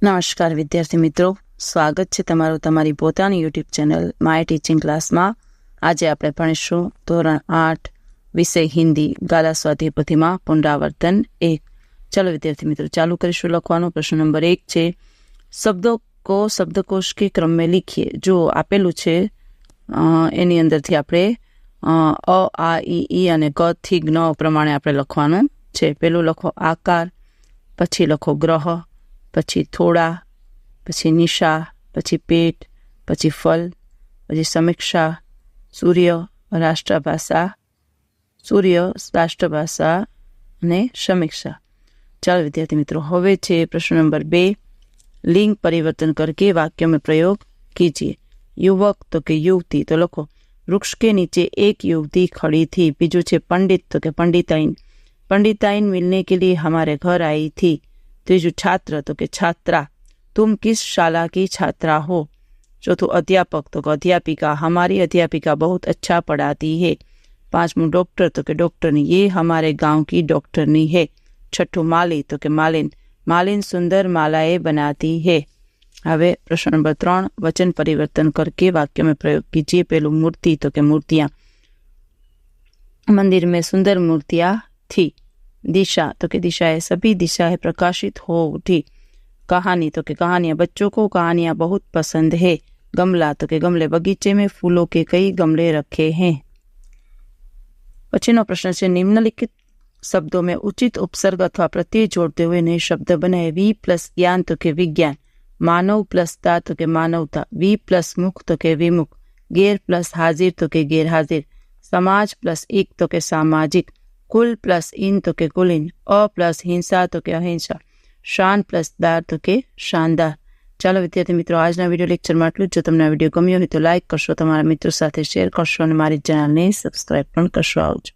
નમસ્કાર વિદ્યાર્થી મિત્રો, સ્વાગત છે તમારું તમારી પોતાની યુટ્યુબ ચેનલ માય ટીચિંગ ક્લાસમાં. આજે આપણે ભણીશું ધોરણ 8 વિષય હિન્દી ગાલા સ્વાધ્યાય પોથીમાં પુનરાવર્તન 1. ચલો વિદ્યાર્થી મિત્રો ચાલુ કરીશું લખવાનું. પ્રશ્ન નંબર 1 છે, શબ્દો કો શબ્દકોશ કે ક્રમ में लिखिए. જો આપેલું છે એની અંદરથી આપણે અ આ ઈ અને ક થી જ્ઞ પ્રમાણે આપણે લખવાનું છે. પેલું લખો આકાર, પછી લખો ગ્રહ, પછી થોડા, પછી નિશા, પછી પેટ, પછી ફલ, પછી સમીક્ષા, સૂર્ય, રાષ્ટ્રભાષા અને સમીક્ષા. ચાલો વિદ્યાર્થી મિત્રો, હવે છે પ્રશ્ન નંબર 2, लिंग परिवर्तन करके वाक्य में प्रयोग कीजिए. युवक तो के युवती, तो लखो वृक्ष के नीचे एक युवती खड़ी थी. बीजू छे पंडित, तो के पंडिताइन मिलने के लिए हमारे घर आई थी. तीजू छात्र, तो के छात्रा, तुम किस शाला की छात्रा हो. चौथु अध्यापक, तो के अध्यापिका, हमारी अध्यापिका बहुत अच्छा पढ़ाती है. पांचमू डॉक्टर, तो के डॉक्टरनी, ये हमारे गांव की डॉक्टरनी है. छठू माली, तो के मालिन सुंदर मालाएं बनाती है. હવે પ્રશ્ન નંબર 3, वचन परिवर्तन करके वाक्य में प्रयोग कीजिए. पहलू मूर्ति, तो के मूर्तियां, मंदिर में सुंदर मूर्तियां थी. दिशा, तो के दिशाएं, सभी दिशाएं प्रकाशित हो उठी. कहानी, तो के कहानियां, बच्चों को कहानियां बहुत पसंद है. गमला, तो के गमले, बगीचे में फूलों के कई गमले रखे हैं. पछीनो प्रश्न है, निम्नलिखित शब्दों में उचित उपसर्ग अथवा प्रत्यय जोड़ते हुए नए शब्द बनाए. वी प्लस ज्ञान, तो के विज्ञान. मानव प्लस ता, तो के मानवता. वी प्लस मुख, तो के विमुख. गैर प्लस हाजिर, तो के गैर हाजिर. समाज प्लस एक, तो के सामाजिक. कुल प्लस इन, तो के कुलीन. अ प्लस हिंसा, तो के अहिंसा. शान प्लस दार, तो के शानदार. ચાલો વિદ્યાર્થી મિત્રો, આજના વિડીયો લેક્ચરમાં આટલું જ. જો તમને આ વિડીયો ગમ્યો હોય તો લાઇક કરશો, તમારા મિત્રો સાથે શેર કરશો અને મારી ચેનલને સબસ્ક્રાઇબ પણ કરશો. આવજો.